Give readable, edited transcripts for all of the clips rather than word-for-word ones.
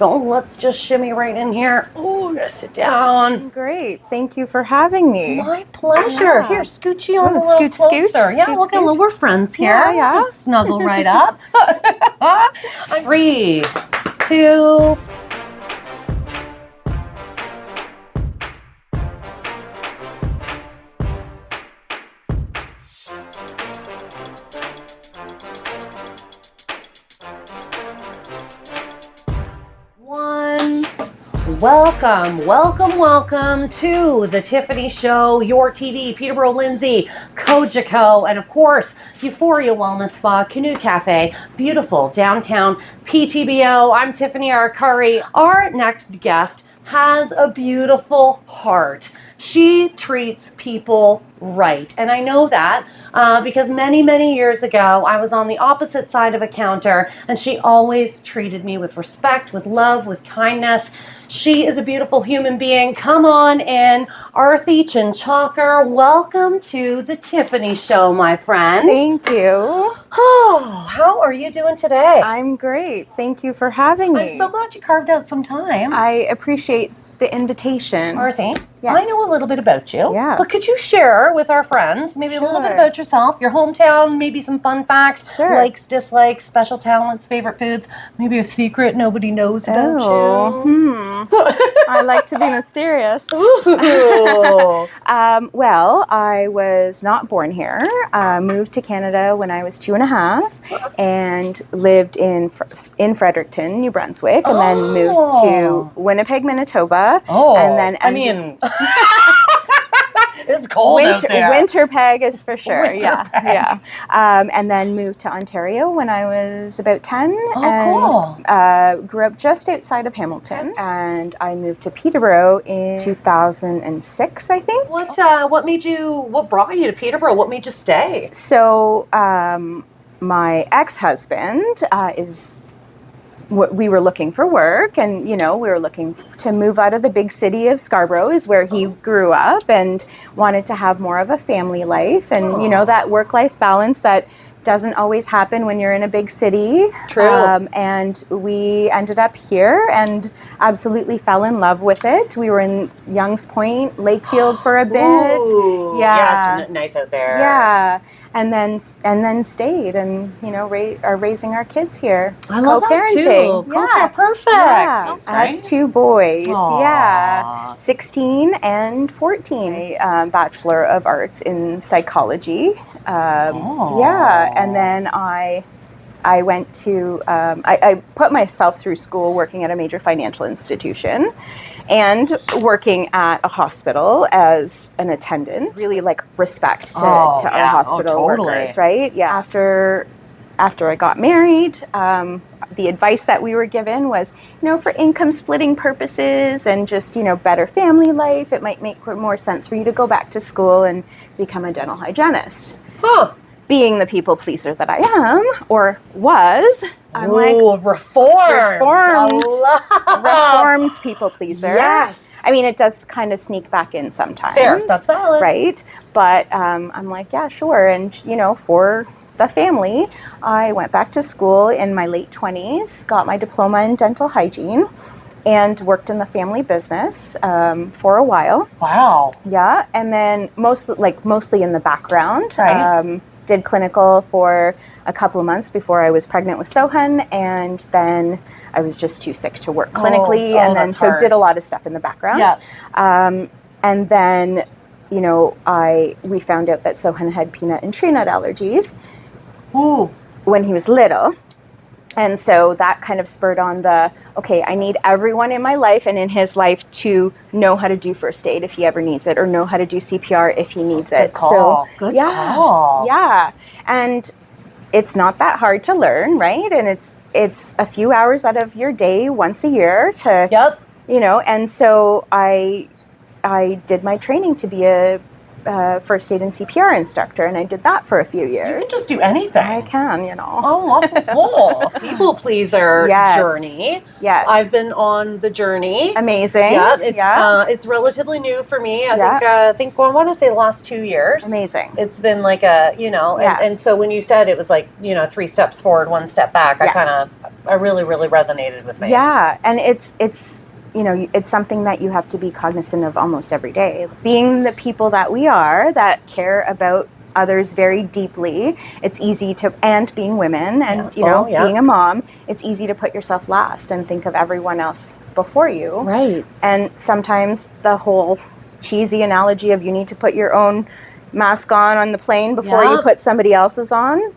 go. Let's just shimmy right in here. Oh, I'm gonna sit down. Great. Thank you for having me. My pleasure. Yeah. Here, scooch you on a little Scoot, closer. scoot, Yeah, scoot, we'll get a little, we're friends here. Yeah. Just snuggle right up. 3, 2. Welcome to the Tiffany Show, your TV, Peterborough, Lindsay, Kojako, and of course, Euphoria Wellness Spa, Canoe Cafe, beautiful downtown PTBO. I'm Tiffany Show. Our next guest has a beautiful heart. She treats people right. And I know that because many years ago, I was on the opposite side of a counter and she always treated me with respect, with love, with kindness. She is a beautiful human being. Come on in. Arti Chinchalkar, welcome to the Tiffany Show, my friend. Thank you. Oh, how are you doing today? I'm great. Thank you for having me. I'm so glad you carved out some time. I appreciate the invitation. Arti, yes. I know a little bit about you, Yeah. but could you share with our friends maybe a little bit about yourself, your hometown, maybe some fun facts, likes, dislikes, special talents, favorite foods, maybe a secret nobody knows about you? I like to be mysterious. Ooh. Well, I was not born here. Moved to Canada when I was 2.5 and lived in Fredericton, New Brunswick, and then moved to Winnipeg, Manitoba. And then it's cold out there. Winterpeg is for sure. Winterpeg. Yeah. And then moved to Ontario when I was about 10. Cool. Grew up just outside of Hamilton, and I moved to Peterborough in 2006, I think. What brought you to Peterborough? What made you stay? So my ex-husband we were looking for work, and we were looking to move out of the big city of Scarborough, is where he grew up, and wanted to have more of a family life, and that work-life balance that doesn't always happen when you're in a big city. True. And we ended up here and absolutely fell in love with it. We were in Youngs Point, Lakefield for a bit. Ooh, yeah, it's nice out there. Yeah, and then stayed, and are raising our kids here. I love that too. Yeah, perfect. Yeah. Sounds I great. have 2 boys. Aww. Yeah, 16 and 14. Bachelor of Arts in Psychology. Yeah, and then I went to, I put myself through school working at a major financial institution and working at a hospital as an attendant. Really respect to our hospital workers, right? Yeah. After I got married, the advice that we were given was, for income splitting purposes and just, better family life, it might make more sense for you to go back to school and become a dental hygienist. Huh. Being the people pleaser that I am, or was, I'm reformed people pleaser. Yes. I mean, it does kind of sneak back in sometimes. Fair, that's valid. Right? But I'm like, yeah, sure. And, for the family, I went back to school in my late 20s, got my diploma in dental hygiene, and worked in the family business for a while. Wow. Yeah, and then mostly in the background. Right. Did clinical for a couple of months before I was pregnant with Sohan, and then I was just too sick to work clinically, and then so did a lot of stuff in the background. Yeah. And then, we found out that Sohan had peanut and tree nut allergies. Ooh. When he was little. And so that kind of spurred on I need everyone in my life and in his life to know how to do first aid if he ever needs it, or know how to do CPR if he needs it. Good call. Good call. Yeah. And it's not that hard to learn, right? And it's a few hours out of your day once a year to, and so I did my training to be a first aid and CPR instructor, and I did that for a few You years. can just do anything. I can, Oh, people pleaser journey. Yes. I've been on the journey. Amazing. Yeah, it's relatively new for me. I think I want to say the last 2 years. Amazing. It's been like a, and so when you said it was like, 3 steps forward, 1 step back, Yes. I really, really resonated with me. Yeah, and it's it's something that you have to be cognizant of almost every day. Being the people that we are, that care about others very deeply, it's easy to, and being women and, being a mom, it's easy to put yourself last and think of everyone else before you. Right. And sometimes the whole cheesy analogy of you need to put your own mask on the plane before you put somebody else's on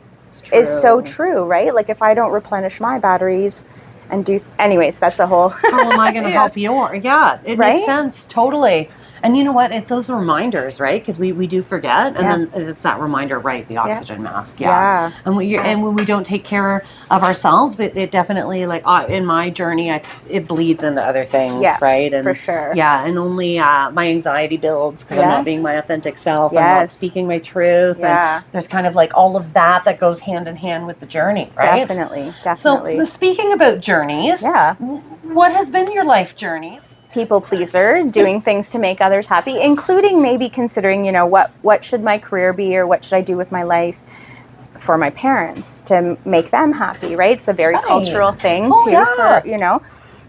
is so true, right? Like if I don't replenish my batteries and anyways, that's a whole... How am I going to help you? Yeah, it makes sense. Totally. And you know what? It's those reminders, right? Because we do forget. And then it's that reminder, right? The oxygen mask. Yeah. And when we don't take care of ourselves, it definitely, like in my journey, it bleeds into other things, right? And for sure. Yeah. And only my anxiety builds because I'm not being my authentic self. I'm not speaking my truth. Yeah. And there's kind of like all of that goes hand in hand with the journey, right? Definitely. So speaking about journeys, what has been your life journey? People pleaser, doing things to make others happy, including maybe considering, what should my career be or what should I do with my life for my parents to make them happy, right? It's a very cultural thing for,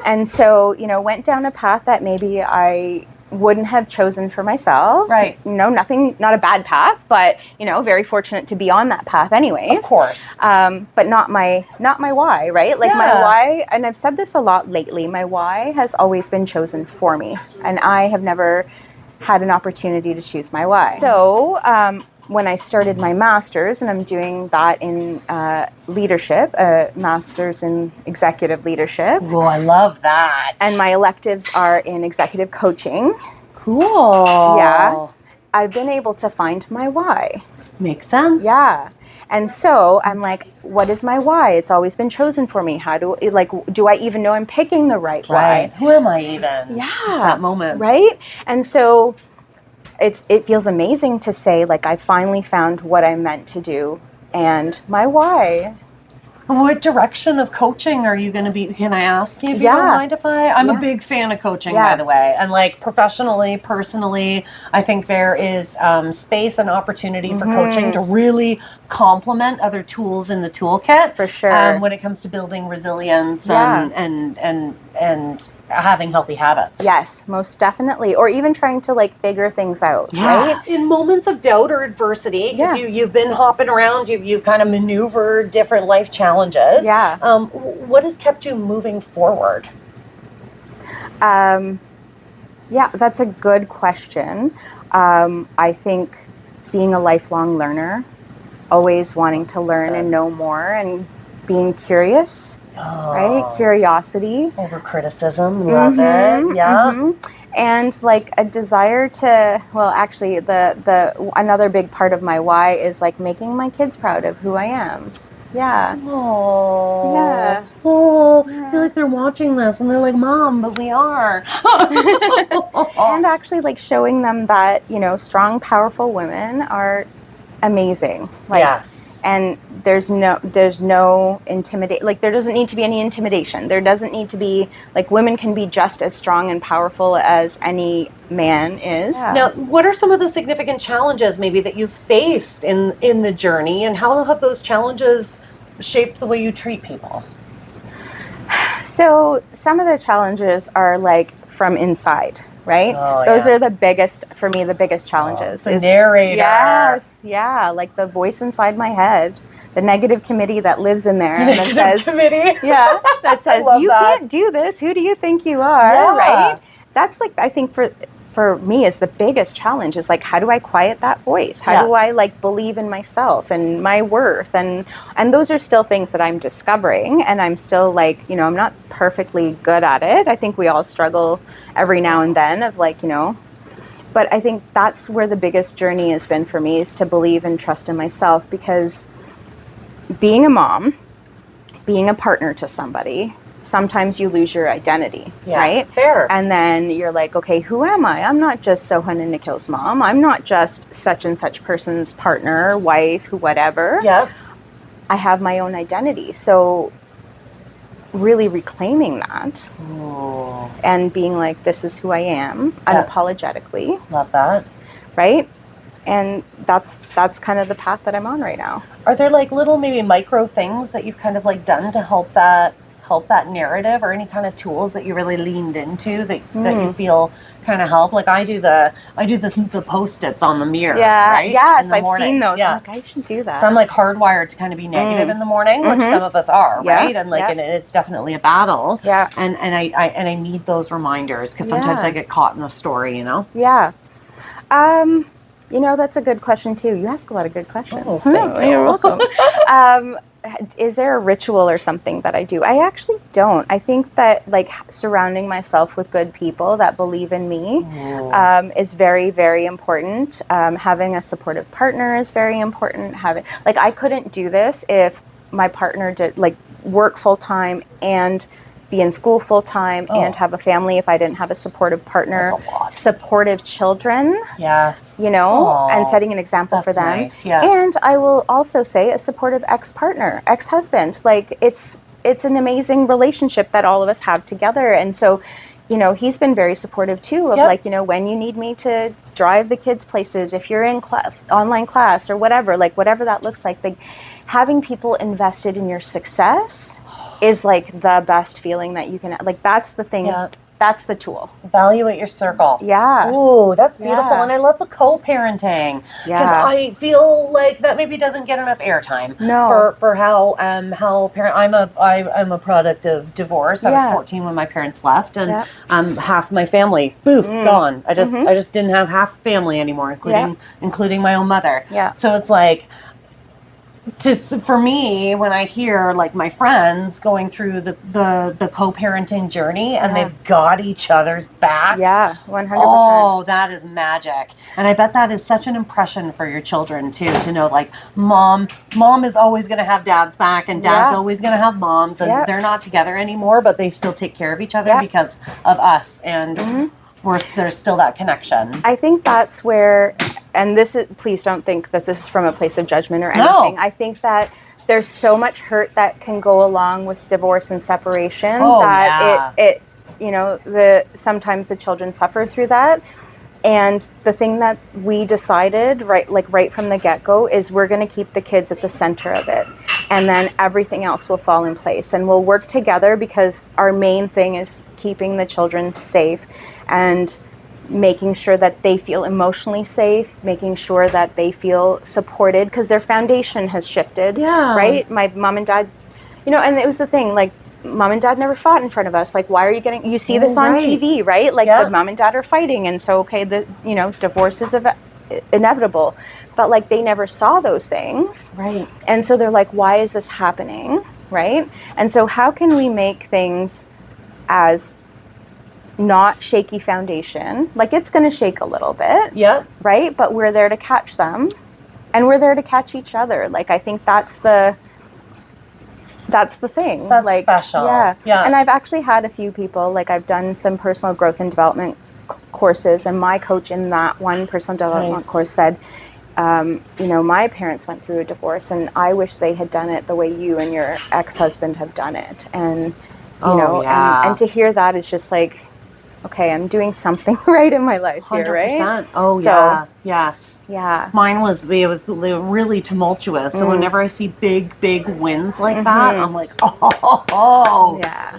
and so, went down a path that maybe I wouldn't have chosen for myself. Right. Not a bad path, but, very fortunate to be on that path anyways. Of course. But not my why, right? Like my why, and I've said this a lot lately, my why has always been chosen for me. And I have never had an opportunity to choose my why. So, when I started my master's, and I'm doing that in leadership, a master's in executive leadership. Oh, I love that. And my electives are in executive coaching. Cool. Yeah. I've been able to find my why. Makes sense. Yeah. And so I'm like, what is my why? It's always been chosen for me. Do I even know I'm picking the right why? Who am I even? Yeah. At that moment. Right? And so it feels amazing to say, like, I finally found what I'm meant to do and my why. What direction of coaching are you going to be? Can I ask you if you don't mind if I'm a big fan of coaching, by the way. And like professionally, personally, I think there is space and opportunity for coaching to really complement other tools in the toolkit. For sure. When it comes to building resilience and having healthy habits. Yes, most definitely. Or even trying to like figure things out, right? In moments of doubt or adversity, because you've been hopping around, you've kind of maneuvered different life challenges. Yeah. What has kept you moving forward? Yeah, that's a good question. I think being a lifelong learner, always wanting to learn and know more and being curious. Right? Curiosity. Over criticism. Love it. Yeah. Mm-hmm. And like a desire to, well, actually the another big part of my why is like making my kids proud of who I am. Yeah. Oh. Yeah. Oh. I feel like they're watching this and they're like, Mom, but we are. And actually like showing them that, strong, powerful women are amazing. Like, yes. And there's no intimidate. Like there doesn't need to be any intimidation. There doesn't need to be like women can be just as strong and powerful as any man is. Yeah. Now, what are some of the significant challenges maybe that you've faced in the journey, and how have those challenges shaped the way you treat people? So some of the challenges are like from inside. Right? Those are the biggest challenges. The narrator. Yes. Yeah. Like the voice inside my head, the negative committee that lives in there. That says, you can't do this. Who do you think you are? Yeah. Right? That's like, I think for me is the biggest challenge is like, how do I quiet that voice? How do I like believe in myself and my worth? And those are still things that I'm discovering, and I'm still like, I'm not perfectly good at it. I think we all struggle every now and then of like, but I think that's where the biggest journey has been for me, is to believe and trust in myself, because being a mom, being a partner to somebody, sometimes you lose your identity, Yeah, right? fair. And then you're like, okay, who am I? I'm not just Sohan and Nikhil's mom. I'm not just such and such person's partner, wife, whatever. Yep. I have my own identity. So really reclaiming that Ooh, and being like, this is who I am, unapologetically, love that. right? And that's kind of the path that I'm on right now. Are there like little maybe micro things that you've kind of like done to help that narrative, or any kind of tools that you really leaned into that you feel kind of help? Like I do the Post-its on the mirror. Yeah. Right? Yes, In the I've morning. seen those. Yeah. I'm like, I should do that. So I'm like hardwired to kind of be negative in the morning, which some of us are, right? And like, and it's definitely a battle. Yeah. And I need those reminders, because sometimes I get caught in the story, you know? Yeah. You know, that's a good question too. You ask a lot of good questions. Oh, thank you. You're welcome. Is there a ritual or something that I do? I actually don't. I think that like surrounding myself with good people that believe in me is very, very important. Having a supportive partner is very important. I couldn't do this if my partner did like work full time and be in school full time and have a family. If I didn't have a supportive partner, supportive children, yes, you know, and setting an example for them. Nice. Yeah. And I will also say a supportive ex-partner, ex-husband. Like it's an amazing relationship that all of us have together. And so, you know, he's been very supportive too of like, you know, when you need me to drive the kids places, if you're in online class or whatever, like whatever that looks like having people invested in your success is like the best feeling that you can, like that's the thing. Yeah. That's the tool. Evaluate your circle. Yeah. Ooh, that's beautiful. Yeah. And I love the co-parenting. Because I feel like that maybe doesn't get enough airtime. No. For how parent, I'm a product of divorce. I was 14 when my parents left, and half my family, gone. I just didn't have half family anymore, including my own mother. Yeah. So it's like, for me, when I hear like my friends going through the co-parenting journey and they've got each other's backs. Yeah, 100%. Oh, that is magic. And I bet that is such an impression for your children too, to know like mom is always going to have dad's back, and dad's always going to have mom's, and they're not together anymore, but they still take care of each other because of us. And there's still that connection. I think that's where, and please don't think that this is from a place of judgment or anything. No. I think that there's so much hurt that can go along with divorce and separation it you know, sometimes the children suffer through that. And the thing that we decided right from the get-go is we're going to keep the kids at the center of it. And then everything else will fall in place. And we'll work together because our main thing is keeping the children safe and making sure that they feel emotionally safe, making sure that they feel supported because their foundation has shifted, right? My mom and dad, you know, and it was the thing, like, mom and dad never fought in front of us. Like, why are you you see this on TV, right? Like, the mom and dad are fighting, and so, divorce is inevitable. But, like, they never saw those things. Right. And so they're like, why is this happening, right? And so how can we make things as not shaky foundation? Like, it's going to shake a little bit, right? But we're there to catch them, and we're there to catch each other. Like, I think that's the thing. That's like, special. Yeah. Yeah. And I've actually had a few people, like I've done some personal growth and development courses, and my coach in that one personal development course said, my parents went through a divorce, and I wish they had done it the way you and your ex-husband have done it. And, and to hear that is just like, okay, I'm doing something right in my life here, 100%. right? Oh, so, yeah. Yes. Yeah. Mine was really tumultuous. So whenever I see big wins like that, I'm like,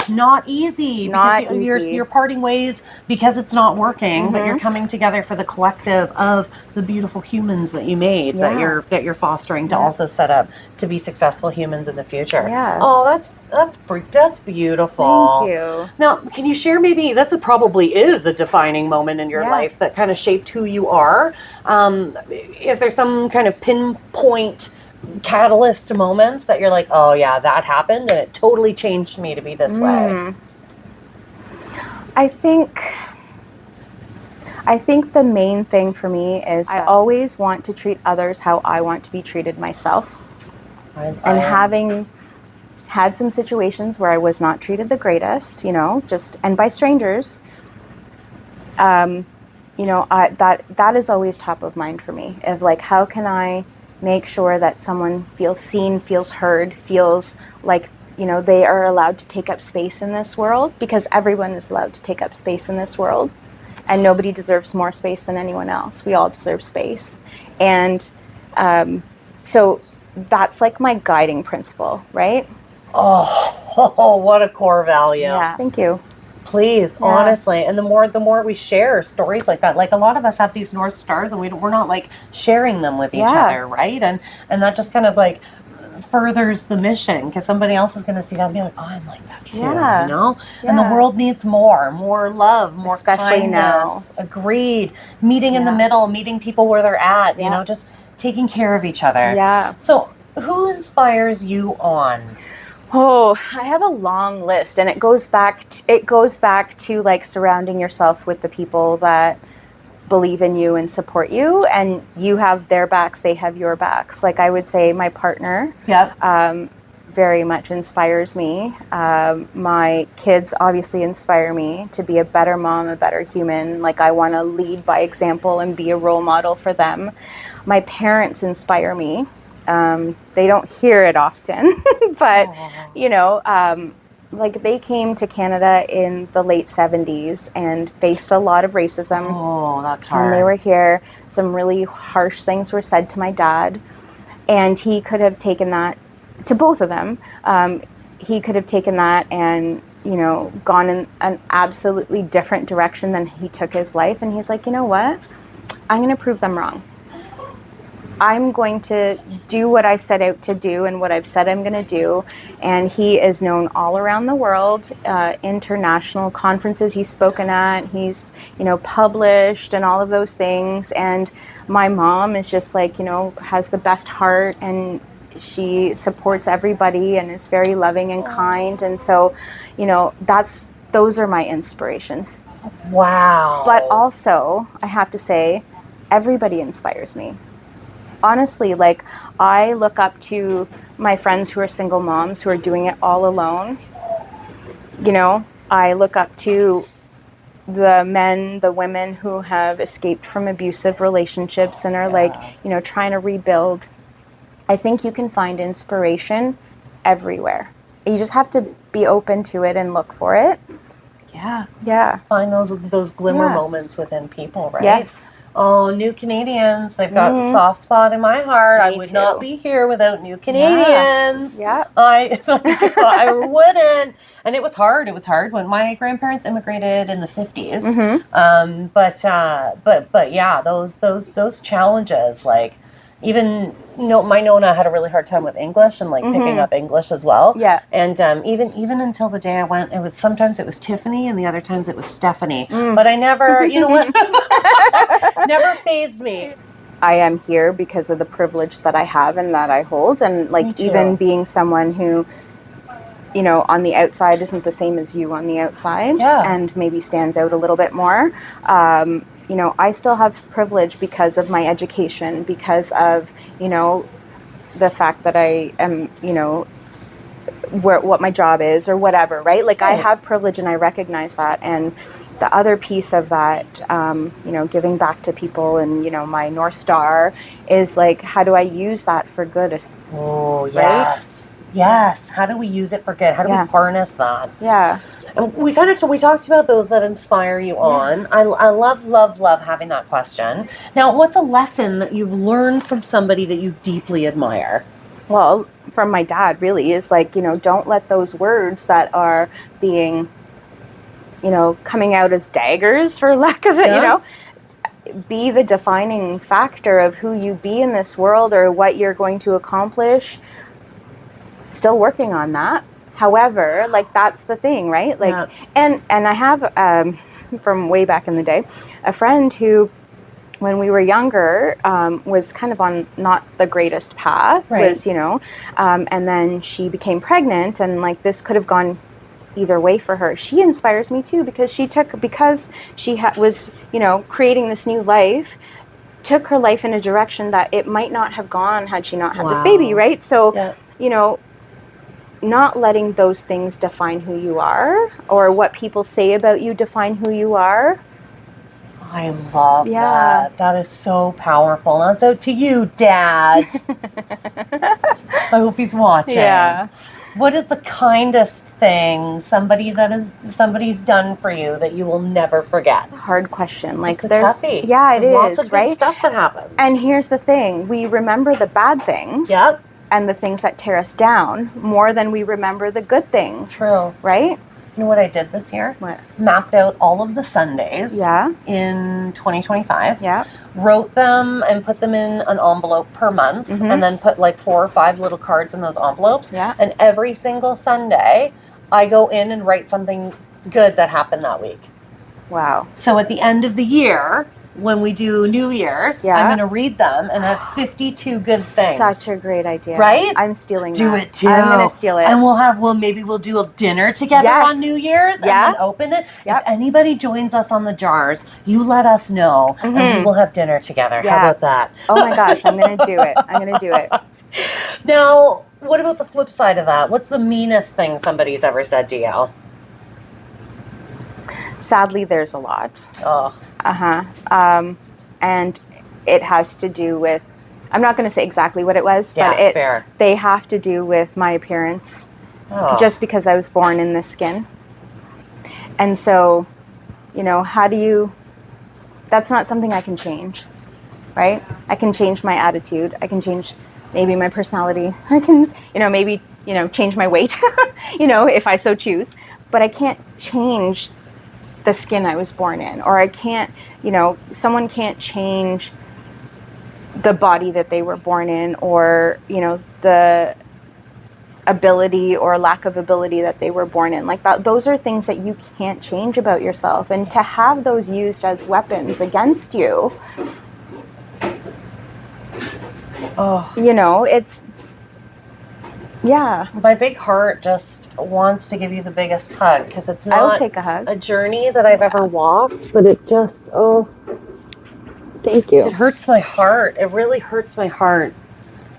not easy. Not because easy. You're parting ways because it's not working, but you're coming together for the collective of the beautiful humans that you made, that you're fostering to also set up to be successful humans in the future. Yeah. Oh, that's beautiful. Thank you. Now, can you share maybe, this probably is a defining moment in your life that kind of shaped who you are? Is there some kind of pinpoint catalyst moments that you're like, oh yeah, that happened and it totally changed me to be this way? I think the main thing for me is I always want to treat others how I want to be treated myself. And having had some situations where I was not treated the greatest, you know, just, and by strangers. You know, that is always top of mind for me, of like, how can I make sure that someone feels seen, feels heard, feels like, you know, they are allowed to take up space in this world, because everyone is allowed to take up space in this world, and nobody deserves more space than anyone else. We all deserve space. And so that's like my guiding principle, right? Oh, what a core value. Yeah. Thank you. Please, honestly. And the more we share stories like that, like a lot of us have these North Stars and we're not like sharing them with each other, right? And that just kind of like furthers the mission, because somebody else is going to see that and be like, oh, I'm like that too, you know? And the world needs more love, more especially kindness. now. Agreed. Meeting in the middle, meeting people where they're at, you know, just taking care of each other. Yeah. So who inspires you on? Oh, I have a long list, and it goes back to like surrounding yourself with the people that believe in you and support you, and you have their backs, they have your backs. Like, I would say my partner very much inspires me. My kids obviously inspire me to be a better mom, a better human. Like, I want to lead by example and be a role model for them. My parents inspire me. They don't hear it often, but, you know, like, they came to Canada in the late 70s and faced a lot of racism. Oh, that's hard. When they were here, some really harsh things were said to my dad, and he could have taken that, to both of them, he could have taken that and, you know, gone in an absolutely different direction than he took his life. And he's like, you know what? I'm going to prove them wrong. I'm going to do what I set out to do and what I've said I'm going to do. And he is known all around the world, international conferences he's spoken at. He's, you know, published and all of those things. And my mom is just like, you know, has the best heart, and she supports everybody and is very loving and kind. And so, you know, those are my inspirations. Wow. But also, I have to say, everybody inspires me. Honestly, like, I look up to my friends who are single moms who are doing it all alone. You know, I look up to the men, the women who have escaped from abusive relationships and are like, you know, trying to rebuild. I think you can find inspiration everywhere. You just have to be open to it and look for it. Yeah. Find those glimmer moments within people, right? Yes. Oh, New Canadians. They've got a soft spot in my heart. I would not be here without New Canadians. Yeah. I wouldn't. And it was hard. It was hard when my grandparents immigrated in the 50s. But yeah, those challenges, like, even my Nona had a really hard time with English and like picking up English as well. Yeah. And even until the day I went, sometimes it was Tiffany and the other times it was Stephanie. But I never, you know what, never fazed me. I am here because of the privilege that I have and that I hold. And like, even being someone who, you know, on the outside isn't the same as you on the outside, and maybe stands out a little bit more. You know, I still have privilege because of my education, because of, you know, the fact that I am, you know, what my job is or whatever, right? Like, I have privilege and I recognize that. And the other piece of that, you know, giving back to people and, you know, my North Star is like, how do I use that for good? Oh, yes. Right? Yes. How do we use it for good? How do we harness that? Yeah. And we talked about those that inspire you on. I love having that question. Now, what's a lesson that you've learned from somebody that you deeply admire? Well, from my dad, really, is like, you know, don't let those words that are being, you know, coming out as daggers, for lack of it, you know, be the defining factor of who you be in this world or what you're going to accomplish. Still working on that. However, like, that's the thing, right? Like, and I have, from way back in the day, a friend who, when we were younger, was kind of on not the greatest path, was, you know, and then she became pregnant, and like, this could have gone either way for her. She inspires me too, because she was, you know, creating this new life, took her life in a direction that it might not have gone had she not had this baby, right? So, you know, not letting those things define who you are, or what people say about you define who you are. I love that. That is so powerful. That's out to you, Dad. I hope he's watching. Yeah. What is the kindest thing somebody's done for you that you will never forget? Hard question. Like, It's a there's toughie. Yeah, it There's lots is, of good right? stuff that happens. And here's the thing: we remember the bad things. Yep. And the things that tear us down more than we remember the good things. True. Right? You know what I did this year? What? Mapped out all of the Sundays. Yeah. In 2025. Yeah. Wrote them and put them in an envelope per month, and then put like 4 or 5 little cards in those envelopes. Yeah. And every single Sunday, I go in and write something good that happened that week. Wow. So at the end of the year, when we do New Year's, Yeah. I'm going to read them and have 52 good things. Such a great idea. Right? I'm stealing that. Do it too. I'm going to steal it. And maybe we'll do a dinner together Yes. on New Year's Yeah. and then open it. Yep. If anybody joins us on the jars, you let us know and we will have dinner together. Yeah. How about that? Oh my gosh, I'm going to do it. I'm going to do it. Now, what about the flip side of that? What's the meanest thing somebody's ever said to you? Sadly, there's a lot. Oh, And it has to do with, I'm not going to say exactly what it was, but Yeah, fair. they have to do with my appearance, oh. just because I was born in this skin. And so, that's not something I can change, right? I can change my attitude. I can change maybe my personality. I can, maybe, change my weight, if I so choose. But I can't change the skin I was born in, or I can't, someone can't change the body that they were born in, or, the ability or lack of ability that they were born in. Like that, those are things that you can't change about yourself. And to have those used as weapons against you, it's, yeah. My big heart just wants to give you the biggest hug because it's I will not take a hug. a journey that I've ever walked, but it just, Thank you. it hurts my heart. It really hurts my heart.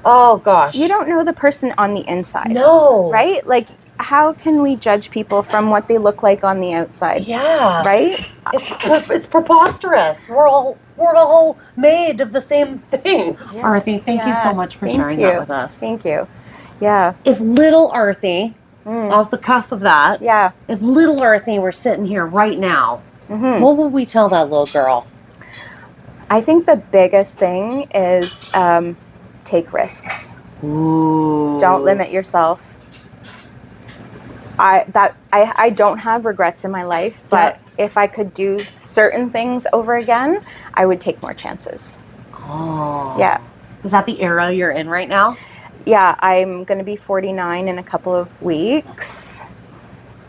Oh, gosh. You don't know the person on the inside. No. Right? Like, how can we judge people from what they look like on the outside? Yeah. Right? It's preposterous. We're all made of the same things. Yeah. Arti, thank you so much for sharing that with us. Thank you. Yeah. If little Arti, off the cuff of that, if little Arti were sitting here right now, what would we tell that little girl? I think the biggest thing is take risks. Ooh. Don't limit yourself. I don't have regrets in my life, but if I could do certain things over again, I would take more chances. Oh. Yeah. Is that the era you're in right now? Yeah, I'm going to be 49 in a couple of weeks.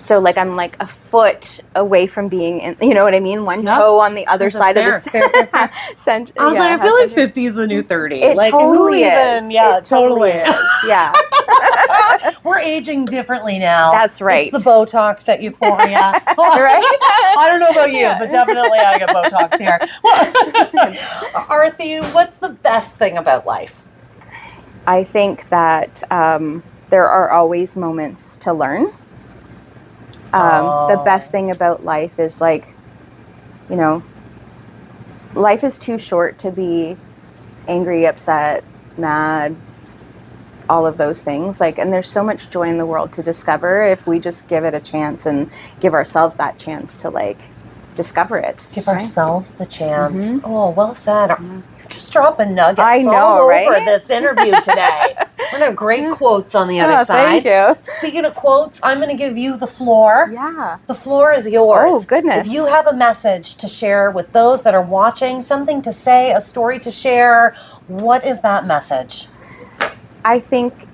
So like I'm like a foot away from being in, you know what I mean? One toe on the other side of the fair. I was like, I feel like 50 is the new 30. It like, totally who is. Even, yeah, it totally is. Yeah. We're aging differently now. That's right. It's the Botox at Euphoria. Right? I don't know about you, but definitely I get Botox here. Arti, what's the best thing about life? I think that there are always moments to learn. The best thing about life is like, life is too short to be angry, upset, mad, all of those things. Like, and there's so much joy in the world to discover if we just give it a chance and give ourselves that chance to like discover it. Give ourselves the chance. Oh, well said. You're just dropping nuggets I know, all over right? this interview today. We're going to have great quotes on the other side. Thank you. Speaking of quotes, I'm going to give you the floor. Yeah. The floor is yours. Oh, goodness. If you have a message to share with those that are watching, something to say, a story to share, what is that message? I think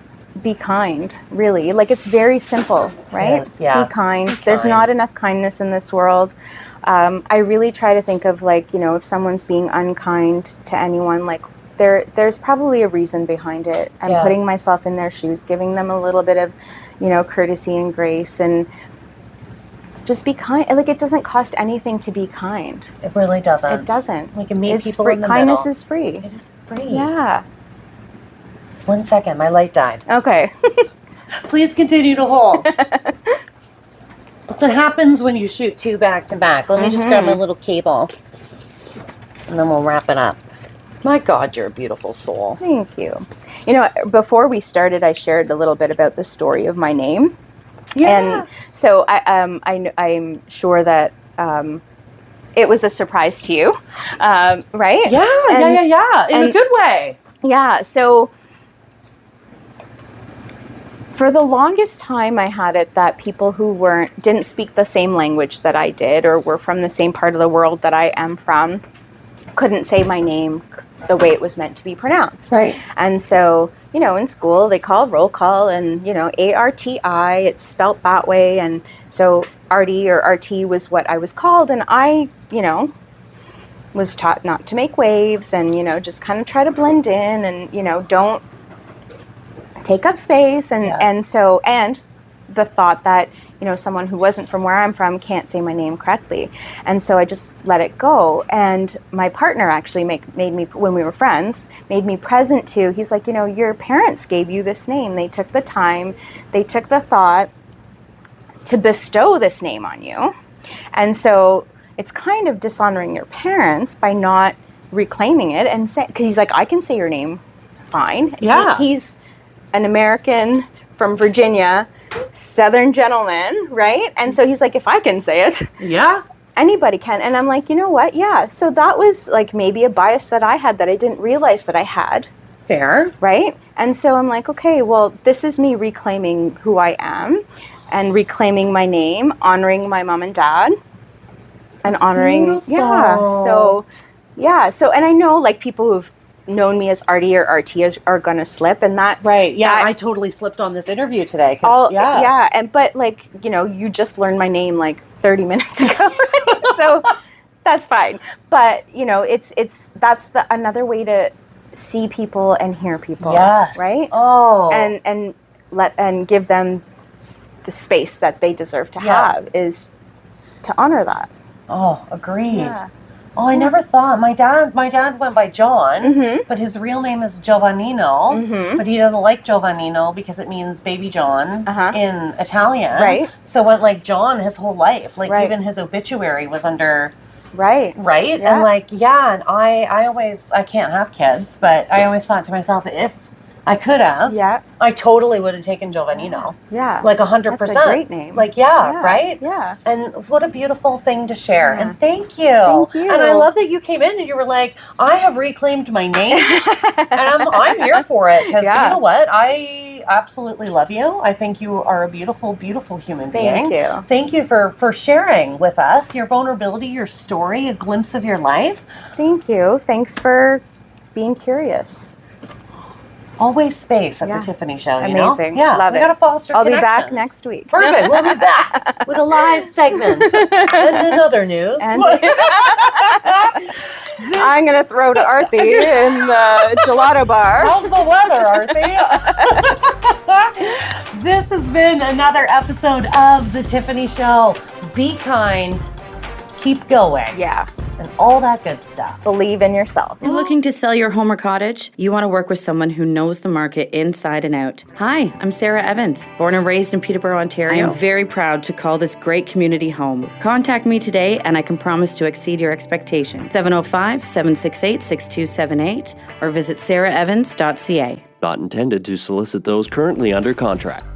be kind, really. Like, it's very simple, right? Yes, yeah. Be kind. There's not enough kindness in this world. I really try to think of like, if someone's being unkind to anyone, like there's probably a reason behind it. I'm putting myself in their shoes, giving them a little bit of, courtesy and grace, and just be kind. Like, it doesn't cost anything to be kind. It really doesn't. It doesn't. We can meet people free. in the Kindness middle. is free. It is free. Yeah. 1 second, my light died. Okay. Please continue to hold. That's what happens when you shoot 2 back to back. Let me just grab my little cable. And then we'll wrap it up. My God, you're a beautiful soul. Thank you. You know, before we started, I shared a little bit about the story of my name. Yeah. And so I'm sure that it was a surprise to you, right? Yeah. In a good way. Yeah. So for the longest time, I had it that people who didn't speak the same language that I did, or were from the same part of the world that I am from, couldn't say my name the way it was meant to be pronounced. Right. And so, you know, in school they call roll call, and, you know, ARTI, it's spelt that way. And so Arti or RT was what I was called. And I, you know, was taught not to make waves and, you know, just kind of try to blend in and, you know, don't take up space. And, and the thought that, you know, someone who wasn't from where I'm from can't say my name correctly. And so I just let it go. And my partner actually made me, when we were friends, made me present to, he's like, you know, your parents gave you this name. They took the time, they took the thought to bestow this name on you. And so it's kind of dishonoring your parents by not reclaiming it and say, because he's like, I can say your name fine. Yeah. He's an American from Virginia, Southern gentleman, right? And so he's like, if I can say it, Yeah. anybody can. And I'm like, you know what? Yeah. So that was like maybe a bias that I had that I didn't realize that I had. Fair. Right? And so I'm like, okay, well, this is me reclaiming who I am and reclaiming my name, honoring my mom and dad, and honoring, beautiful. So, and I know like people who've known me as Arti or RT are going to slip, and that. Right. Yeah. I totally slipped on this interview today. But like, you know, you just learned my name like 30 minutes ago. So that's fine. But, you know, that's another way to see people and hear people. Yes. Right? Oh. And give them the space that they deserve to have, is to honor that. Oh, agreed. Yeah. Oh, I never thought. My dad went by John, but his real name is Giovannino, but he doesn't like Giovannino because it means baby John in Italian. Right. So went like John his whole life. Like Right. even his obituary was under. Right. Right. Yeah. And like, and I can't have kids, but I always thought to myself, if I could have, I totally would have taken Giovannino. Yeah. Like 100%. That's a great name. Like, right? Yeah. And what a beautiful thing to share. Yeah. And thank you. Thank you. And I love that you came in and you were like, I have reclaimed my name. And I'm here for it. Because you know what? I absolutely love you. I think you are a beautiful, beautiful human being. Thank you. Thank you for sharing with us your vulnerability, your story, a glimpse of your life. Thank you. Thanks for being curious. Always space at the Tiffany Show, you Amazing. know? Yeah, Love we it. got to foster I'll be connections. back next week. Perfect. We'll be back with a live segment. And in other news. I'm going to throw to Arti in the gelato bar. How's the weather, Arti? This has been another episode of The Tiffany Show. Be kind, keep going. Yeah. And all that good stuff. Believe in yourself. You're looking to sell your home or cottage? You want to work with someone who knows the market inside and out. Hi, I'm Sarah Evans, born and raised in Peterborough, Ontario. I am very proud to call this great community home. Contact me today and I can promise to exceed your expectations. 705-768-6278 or visit sarahevans.ca. Not intended to solicit those currently under contract.